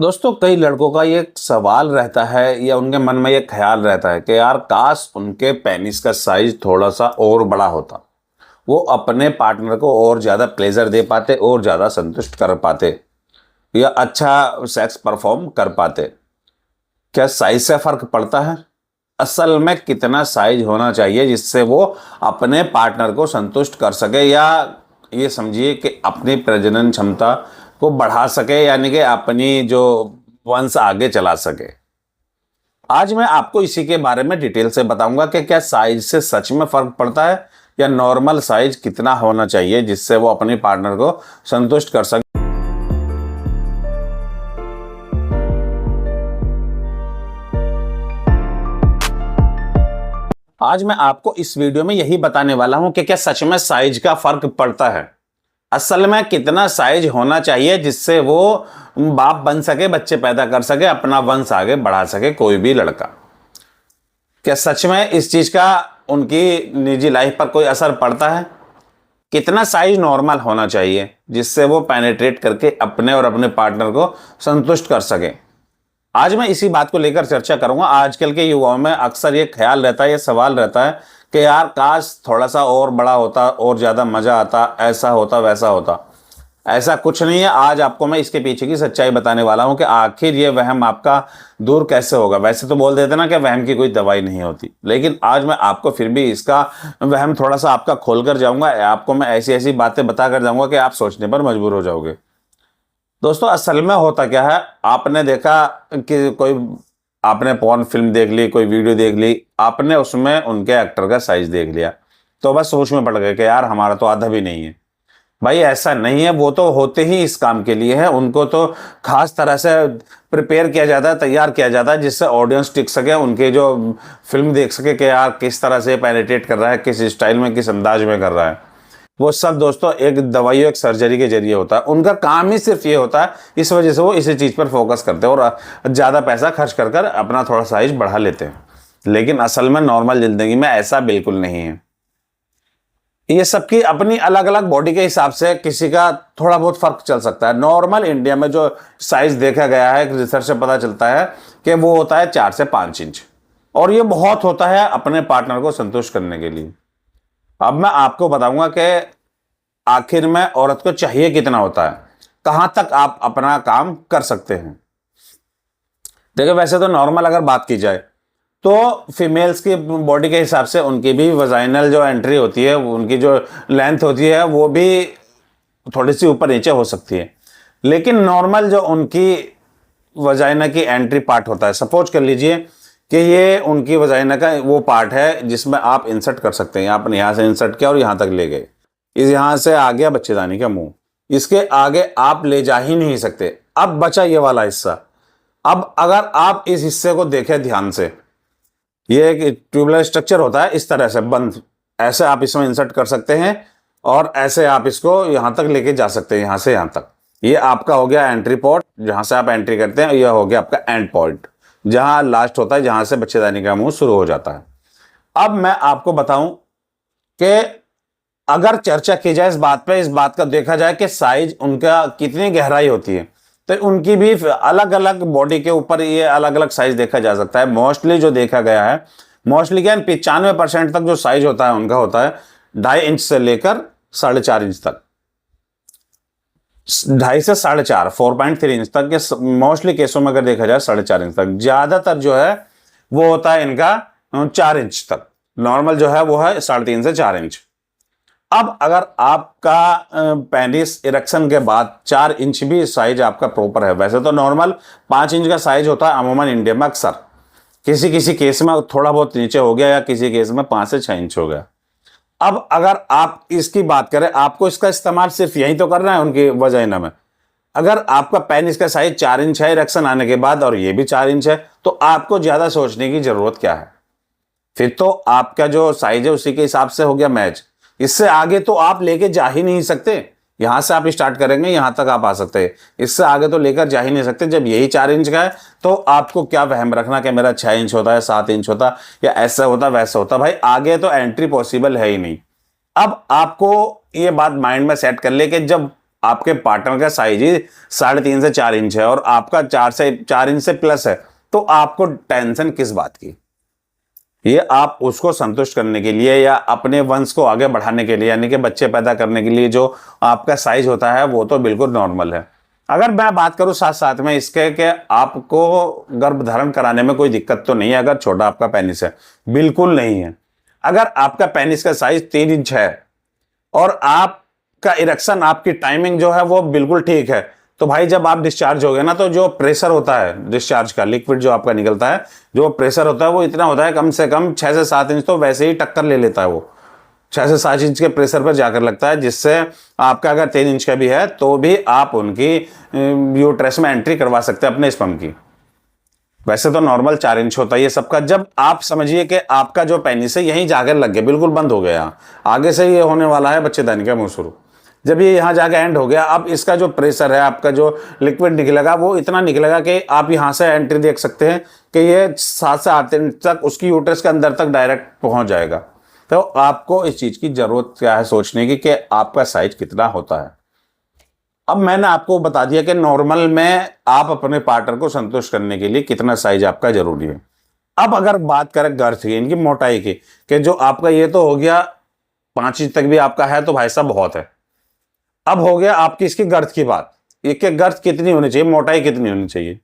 दोस्तों, कई लड़कों का ये सवाल रहता है या उनके मन में ये ख्याल रहता है कि यार काश उनके पेनिस का साइज थोड़ा सा और बड़ा होता। वो अपने पार्टनर को और ज़्यादा प्लेजर दे पाते और ज़्यादा संतुष्ट कर पाते या अच्छा सेक्स परफॉर्म कर पाते। क्या साइज से फर्क पड़ता है? असल में कितना साइज होना चाहिए जिससे वो अपने पार्टनर को संतुष्ट कर सके या ये समझिए कि अपनी प्रजनन क्षमता को बढ़ा सके, यानी कि अपनी जो वंश आगे चला सके। आज मैं आपको इसी के बारे में डिटेल से बताऊंगा कि क्या साइज से सच में फर्क पड़ता है या नॉर्मल साइज कितना होना चाहिए जिससे वो अपने पार्टनर को संतुष्ट कर सके। आज मैं आपको इस वीडियो में यही बताने वाला हूं कि क्या सच में साइज का फर्क पड़ता है। असल में कितना साइज होना चाहिए जिससे वो बाप बन सके, बच्चे पैदा कर सके, अपना वंश आगे बढ़ा सके कोई भी लड़का। क्या सच में इस चीज का उनकी निजी लाइफ पर कोई असर पड़ता है? कितना साइज नॉर्मल होना चाहिए जिससे वो पेनिट्रेट करके अपने और अपने पार्टनर को संतुष्ट कर सके। आज मैं इसी बात को लेकर चर्चा करूंगा। आजकल के युवाओं में अक्सर ये ख्याल रहता है, ये सवाल रहता है कि यार काश थोड़ा सा और बड़ा होता और ज़्यादा मज़ा आता, ऐसा होता वैसा होता। ऐसा कुछ नहीं है। आज आपको मैं इसके पीछे की सच्चाई बताने वाला हूं कि आखिर ये वहम आपका दूर कैसे होगा। वैसे तो बोल देते ना कि वहम की कोई दवाई नहीं होती, लेकिन आज मैं आपको फिर भी इसका वहम थोड़ा सा आपका खोल कर जाऊंगा। आपको मैं ऐसी ऐसी बातें बता कर जाऊंगा कि आप सोचने पर मजबूर हो जाओगे। दोस्तों, असल में होता क्या है, आपने देखा कि आपने पॉर्न फिल्म देख ली, कोई वीडियो देख ली, आपने उसमें उनके एक्टर का साइज देख लिया तो बस सोच में पड़ गए कि यार हमारा तो आधा भी नहीं है। भाई ऐसा नहीं है, वो तो होते ही इस काम के लिए है। उनको तो खास तरह से प्रिपेयर किया जाता है, तैयार किया जाता है जिससे ऑडियंस टिक सके, उनके जो फिल्म देख सके कि यार किस तरह से पेनिट्रेट कर रहा है, किस स्टाइल में, किस अंदाज में कर रहा है। वो सब दोस्तों एक दवाइयों, एक सर्जरी के जरिए होता है। उनका काम ही सिर्फ ये होता है, इस वजह से वो इसी चीज़ पर फोकस करते हैं और ज़्यादा पैसा खर्च कर कर अपना थोड़ा साइज बढ़ा लेते हैं। लेकिन असल में नॉर्मल जिंदगी में ऐसा बिल्कुल नहीं है। ये सबकी अपनी अलग अलग बॉडी के हिसाब से किसी का थोड़ा बहुत फर्क चल सकता है। नॉर्मल इंडिया में जो साइज देखा गया है, रिसर्च से पता चलता है कि वो होता है 4 से 5 इंच, और ये बहुत होता है अपने पार्टनर को संतुष्ट करने के लिए। अब मैं आपको बताऊंगा कि आखिर में औरत को चाहिए कितना होता है, कहां तक आप अपना काम कर सकते हैं। देखिए, वैसे तो नॉर्मल अगर बात की जाए तो फीमेल्स की बॉडी के हिसाब से उनकी भी वजाइनल जो एंट्री होती है, उनकी जो लेंथ होती है, वो भी थोड़ी सी ऊपर नीचे हो सकती है। लेकिन नॉर्मल जो उनकी वजाइना की एंट्री पार्ट होता है, सपोज कर लीजिए कि ये उनकी वजाइना का वो पार्ट है जिसमें आप इंसर्ट कर सकते हैं। आपने यहाँ से इंसर्ट किया और यहाँ तक ले गए, इस यहाँ से आ गया बच्चेदानी का मुंह, इसके आगे आप ले जा ही नहीं सकते। अब बचा ये वाला हिस्सा। अब अगर आप इस हिस्से को देखें ध्यान से, ये एक ट्यूबुलर स्ट्रक्चर होता है, इस तरह से बंद, ऐसे आप इसमें इंसर्ट कर सकते हैं और ऐसे आप इसको यहाँ तक लेके जा सकते हैं, यहाँ से यहाँ तक। ये आपका हो गया एंट्री पॉइंट, जहाँ से आप एंट्री करते हैं। यह हो गया आपका एंड पॉइंट, जहाँ लास्ट होता है, जहाँ से बच्चेदानी का मुंह शुरू हो जाता है। अब मैं आपको बताऊं कि अगर चर्चा की जाए इस बात पे, इस बात का देखा जाए कि साइज उनका कितनी गहराई होती है, तो उनकी भी अलग अलग बॉडी के ऊपर ये अलग अलग साइज देखा जा सकता है। मोस्टली जो देखा गया है, मोस्टली क्या 95% तक जो साइज होता है उनका होता है 2.5 इंच से लेकर 4.5 इंच तक। 2.5 से 4.5, 4.3 इंच तक के मोस्टली केसों में अगर देखा जाए 4.5 इंच तक। ज्यादातर जो है वो होता है इनका 4 इंच तक। नॉर्मल जो है वो है 3.5 से 4 इंच। अब अगर आपका पेनिस इरेक्शन के बाद 4 इंच भी साइज आपका प्रॉपर है, वैसे तो नॉर्मल 5 इंच का साइज होता है अमूमन इंडिया में। अक्सर किसी किसी केस में थोड़ा बहुत नीचे हो गया या किसी केस में 5 से 6 इंच हो गया। अब अगर आप इसकी बात करें, आपको इसका इस्तेमाल सिर्फ यही तो करना है उनकी वजाइना में। अगर आपका पेनिस का साइज 4 इंच है इरेक्शन आने के बाद और ये भी 4 इंच है, तो आपको ज्यादा सोचने की जरूरत क्या है? फिर तो आपका जो साइज है उसी के हिसाब से हो गया मैच। इससे आगे तो आप लेके जा ही नहीं सकते। यहां से आप स्टार्ट करेंगे, यहां तक आप आ सकते हैं, इससे आगे तो लेकर जा ही नहीं सकते। जब यही 4 इंच का है तो आपको क्या वहम रखना कि मेरा 6 इंच होता है, 7 इंच होता या ऐसा होता वैसा होता। भाई आगे तो एंट्री पॉसिबल है ही नहीं। अब आपको ये बात माइंड में सेट कर ले कि जब आपके पार्टनर का साइज ही 3.5 से 4 इंच है और आपका 4 इंच से प्लस है, तो आपको टेंशन किस बात की? ये आप उसको संतुष्ट करने के लिए या अपने वंश को आगे बढ़ाने के लिए, यानी कि बच्चे पैदा करने के लिए जो आपका साइज होता है वो तो बिल्कुल नॉर्मल है। अगर मैं बात करूं साथ साथ में इसके कि आपको गर्भ धारण कराने में कोई दिक्कत तो नहीं है अगर छोटा आपका पेनिस है, बिल्कुल नहीं है। अगर आपका पेनिस का साइज 3 इंच है और आपका इरेक्शन, आपकी टाइमिंग जो है वो बिल्कुल ठीक है, तो भाई जब आप डिस्चार्ज हो गए ना, तो जो प्रेशर होता है डिस्चार्ज का, लिक्विड जो आपका निकलता है, जो प्रेशर होता है वो इतना होता है, कम से कम 6 से 7 इंच तो वैसे ही टक्कर ले लेता है वो, 6 से 7 इंच के प्रेशर पर जाकर लगता है, जिससे आपका अगर 3 इंच का भी है तो भी आप उनकी यूट्रस में एंट्री करवा सकते हैं अपने स्पर्म की। वैसे तो नॉर्मल 4 इंच होता है ये सबका। जब आप समझिए कि आपका जो पेनिस है यहीं जाकर लग गया, बिल्कुल बंद हो गया, आगे से ये होने वाला है बच्चेदानी का मुंह शुरू, जब ये यहाँ जाके एंड हो गया, अब इसका जो प्रेशर है, आपका जो लिक्विड निकलेगा वो इतना निकलेगा कि आप यहाँ से एंट्री देख सकते हैं कि ये 7 से 8 इंच तक उसकी यूट्रस के अंदर तक डायरेक्ट पहुंच जाएगा। तो आपको इस चीज की जरूरत क्या है सोचने की कि आपका साइज कितना होता है। अब मैंने आपको बता दिया कि नॉर्मल में आप अपने पार्टनर को संतुष्ट करने के लिए कितना साइज आपका जरूरी है। अब अगर बात करें गर्थ की, इनकी मोटाई की, कि जो आपका ये तो हो गया 5 इंच तक भी आपका है तो भाई साहब बहुत है। अब हो गया आपकी इसकी गर्थ की बात, ये कि गर्थ कितनी होनी चाहिए, मोटाई कितनी होनी चाहिए।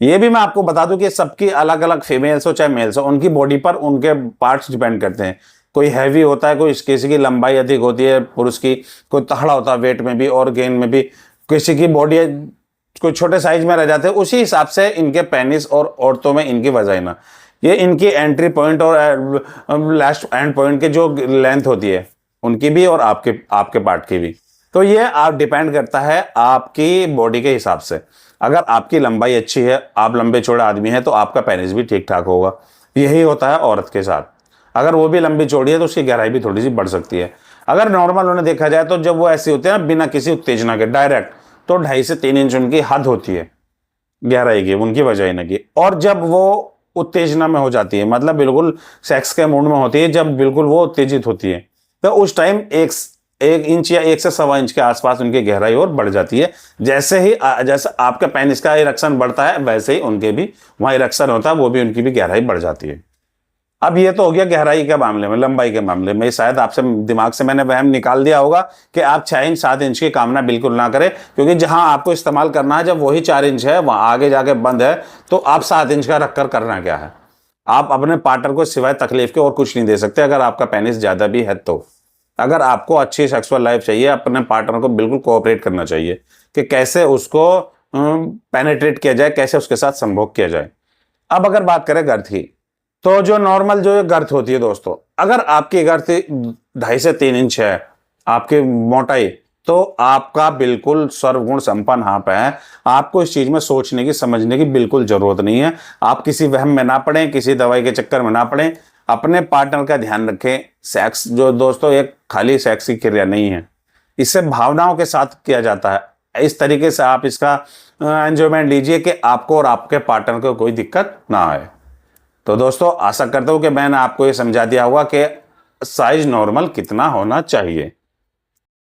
ये भी मैं आपको बता दूं कि सबकी अलग अलग, फीमेल्स हो चाहे मेल्स हो, उनकी बॉडी पर उनके पार्ट्स डिपेंड करते हैं। कोई हैवी होता है, कोई किसी की लंबाई अधिक होती है पुरुष की, कोई तगड़ा होता है वेट में भी और गेन में भी, किसी की बॉडी कोई छोटे साइज में रह जाते हैं। उसी हिसाब से इनके पेनिस और औरतों में इनकी वजाइना, ये इनकी एंट्री पॉइंट और लास्ट एंड पॉइंट की जो लेंथ होती है उनकी भी और आपके पार्ट की भी। तो ये आप डिपेंड करता है आपकी बॉडी के हिसाब से। अगर आपकी लंबाई अच्छी है, आप लंबे चौड़े आदमी हैं, तो आपका पेनिस भी ठीक ठाक होगा। यही होता है औरत के साथ, अगर वो भी लंबी चौड़ी है तो उसकी गहराई भी थोड़ी सी बढ़ सकती है। अगर नॉर्मल उन्हें देखा जाए तो जब वो ऐसे होते हैं ना बिना किसी उत्तेजना के डायरेक्ट, तो 2.5 से 3 इंच उनकी हद होती है गहराई की, उनकी वजाइना की। और जब वो उत्तेजना में हो जाती है, मतलब बिल्कुल सेक्स के मूड में होती है, जब बिल्कुल वो उत्तेजित होती है, तो उस टाइम 1 इंच या 1 से 1.25 इंच के आसपास उनकी गहराई और बढ़ जाती है। जैसे आपका पेनिस का इरेक्शन बढ़ता है वैसे ही उनके भी वहां इरेक्शन होता है, वो भी उनकी भी गहराई बढ़ जाती है। अब ये तो हो गया गहराई के मामले में। लंबाई के मामले में शायद आपसे दिमाग से मैंने वहम निकाल दिया होगा कि आप 6 इंच 7 इंच की कामना बिल्कुल ना करें, क्योंकि जहां आपको इस्तेमाल करना है जब वही 4 इंच है, वहां आगे जाके बंद है, तो आप 7 इंच का रखकर करना क्या है। आप अपने पार्टनर को सिवाय तकलीफ के और कुछ नहीं दे सकते अगर आपका पेनिस ज्यादा भी है तो। अगर आपको अच्छी सेक्सुअल लाइफ चाहिए, अपने पार्टनर को बिल्कुल कोऑपरेट करना चाहिए कि कैसे उसको पेनेट्रेट किया जाए, कैसे उसके साथ संभोग किया जाए। अब अगर बात करें गर्थ की, तो जो नॉर्मल जो गर्थ होती है दोस्तों, अगर आपकी गर्थ 2.5 से 3 इंच है आपकी मोटाई, तो आपका बिल्कुल सर्वगुण संपन्न आप है। आपको इस चीज में सोचने की समझने की बिल्कुल जरूरत नहीं है। आप किसी वहम में ना पड़े, किसी दवाई के चक्कर में ना पड़े, अपने पार्टनर का ध्यान रखें। सेक्स जो दोस्तों एक खाली सेक्स की क्रिया नहीं है, इससे भावनाओं के साथ किया जाता है। इस तरीके से आप इसका एंजॉयमेंट लीजिए कि आपको और आपके पार्टनर को कोई दिक्कत ना आए। तो दोस्तों आशा करता हूं कि मैंने आपको ये समझा दिया होगा कि साइज नॉर्मल कितना होना चाहिए।